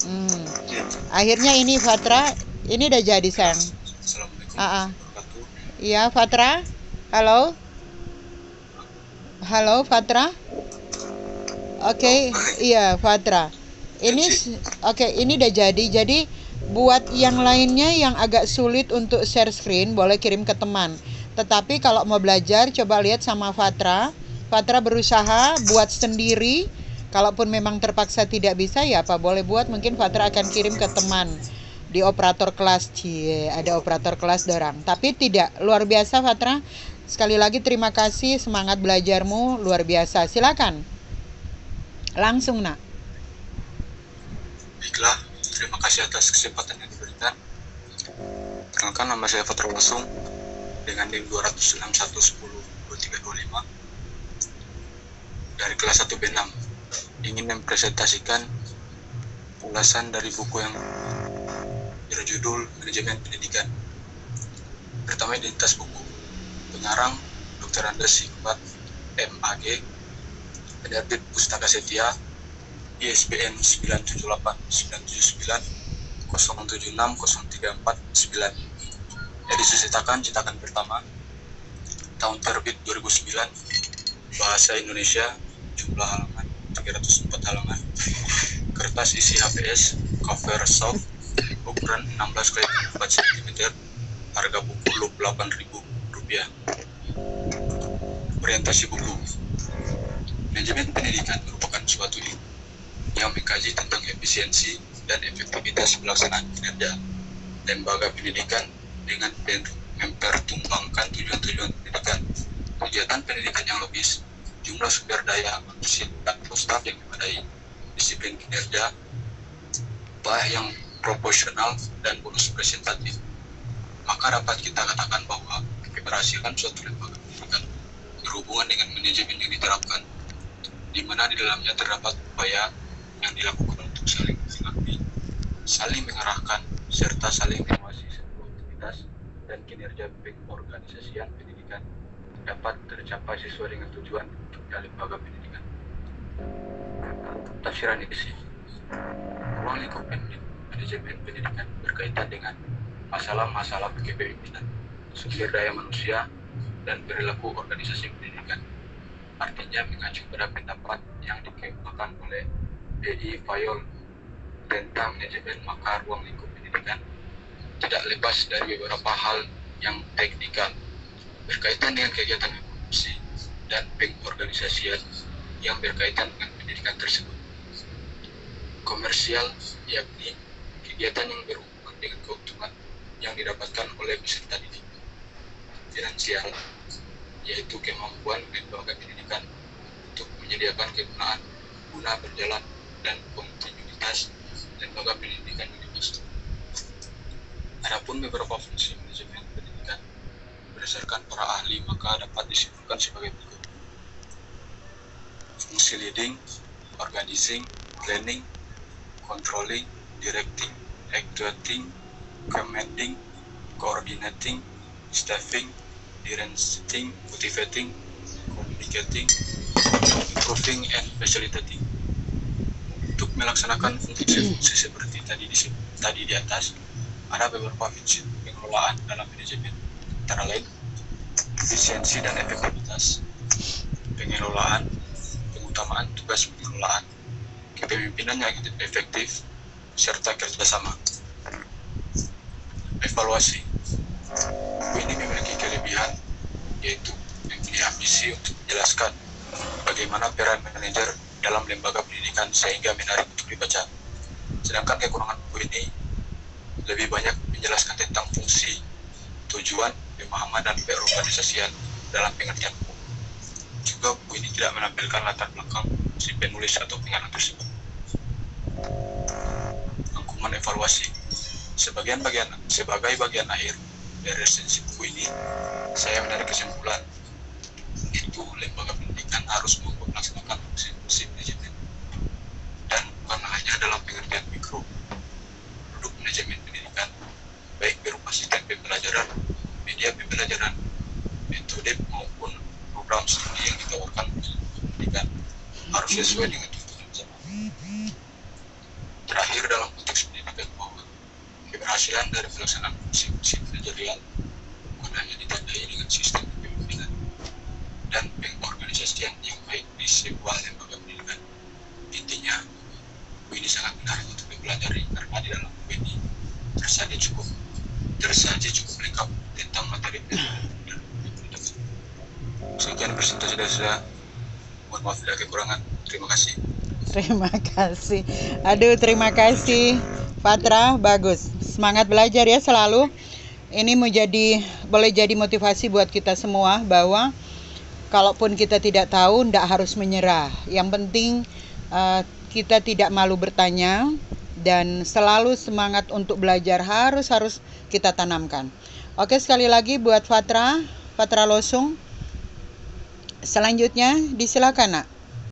Hmm. Ya, Akhirnya ini Fatra, ini udah jadi sayang. Assalamualaikum Ah, ah. warahmatullahi wabarakatuh. Iya Fatra, halo, halo Fatra. Halo, Oke, iya Fatra. Ini Kenzi. oke, ini udah jadi. Jadi buat yang lainnya yang agak sulit untuk share screen boleh kirim ke teman. Tetapi kalau mau belajar coba lihat sama Fatra. Fatra berusaha buat sendiri. Kalaupun memang terpaksa tidak bisa ya apa boleh buat, mungkin Fatra akan kirim ke teman di operator kelas. Cie, ada operator kelas dorang. Tapi tidak luar biasa Fatra. Sekali lagi terima kasih, semangat belajarmu luar biasa. Silakan. Langsung nak. Baiklah, terima kasih atas kesempatan yang diberikan. Perkenalkan, nama saya Fatra Wasung dengan NIM 261102325 dari kelas 1B6. Ingin mempresentasikan ulasan dari buku yang berjudul Manajemen Pendidikan. Pertama, identitas buku. Pengarang Dr. Andes Hikmat MAG, penerbit Pustaka Setia, ISBN 978-979-076-034-9. Edisi cetakan pertama, tahun terbit 2009, bahasa Indonesia, jumlah halaman 304 halaman, kertas isi HPS, cover soft, ukuran 16x4 cm, harga buku Rp8.000. Orientasi buku. Manajemen pendidikan merupakan suatu ilmu yang mengkaji tentang efisiensi dan efektivitas pelaksanaan kinerja lembaga pendidikan dengan mempertimbangkan tujuan-tujuan pendidikan, kegiatan pendidikan yang logis, jumlah sumber daya manusia atau staf yang memadai, disiplin kinerja, upah yang proporsional, dan bonus presentatif. Maka dapat kita katakan bahwa keberhasilan suatu lembaga pendidikan berhubungan dengan manajemen yang diterapkan, di mana di dalamnya terdapat upaya yang dilakukan untuk saling melengkapi, saling mengarahkan, serta saling mengawasi sebuah aktivitas dan kinerja pengorganisasian pendidikan dapat tercapai sesuai dengan tujuan dari lembaga pendidikan. Tafsiran isi. Ruang lingkup manajemen pendidikan berkaitan dengan masalah-masalah kepemimpinan, sumber daya manusia, dan perilaku organisasi pendidikan. Artinya mengacu pada pendapat yang dikemukakan oleh D.I. Fayol tentang manajemen, maka ruang lingkup pendidikan tidak lepas dari beberapa hal yang teknikal berkaitan dengan kegiatan produksi dan pengorganisasian yang berkaitan dengan pendidikan tersebut. Komersial, yakni kegiatan yang berhubungan dengan keuntungan yang didapatkan oleh peserta didik. Finansial, yaitu kemampuan lembaga pendidikan untuk menyediakan kegunaan guna berjalan dan kontinuitas lembaga pendidikan yang dimaksud. Adapun beberapa fungsi manajemen pendidikan berdasarkan para ahli maka dapat disimpulkan sebagai berikut. Fungsi leading, organizing, planning, controlling, directing, actuating, commanding, coordinating, staffing, directing, motivating, communicating, improving, and facilitating. Untuk melaksanakan fungsi-fungsi seperti tadi di atas, ada beberapa prinsip pengelolaan dalam manajemen, antara lain efisiensi dan efektivitas, pengelolaan, pengutamaan tugas pengelolaan, kepemimpinan yang efektif, serta kerjasama. Evaluasi. Buku ini memiliki kelebihan, yaitu mempunyai ambisi untuk menjelaskan bagaimana peran manajer dalam lembaga pendidikan sehingga menarik untuk dibaca. Sedangkan kekurangan buku ini lebih banyak menjelaskan tentang fungsi, tujuan, pemahaman, dan perorganisasian dalam pengertian buku. Juga buku ini tidak menampilkan latar belakang si penulis atau pengarang tersebut. Rangkuman evaluasi. Sebagai bagian akhir dari resensi buku ini, saya menarik kesimpulan itu lembaga pendidikan harus melaksanakan fungsi manajemen, dan bukan hanya dalam pengertian mikro. Produk manajemen pendidikan, baik berupa sistem pembelajaran, media pembelajaran, metode maupun program studi yang ditawarkan pendidikan, harus sesuai dengan tuntutan zaman. Terakhir, dalam keberhasilan dari pelaksanaan fungsi manajerial gunanya ditandai dengan sistem kepemimpinan dan pengorganisasian yang baik di sebuah lembaga pendidikan. Intinya, buku ini sangat menarik untuk dipelajari karena di dalam buku ini tersaji cukup lengkap tentang materi pendidikan. Sekian presentasi dari saya. Mohon maaf bila kekurangan. Terima kasih. Terima kasih. Aduh, terima kasih Fatra, bagus. Semangat belajar ya selalu. Ini boleh jadi motivasi buat kita semua bahwa kalaupun kita tidak tahu, tidak harus menyerah. Yang penting kita tidak malu bertanya dan selalu semangat untuk belajar harus kita tanamkan. Oke, sekali lagi buat Fatra Losung. Selanjutnya disilakan, Nak.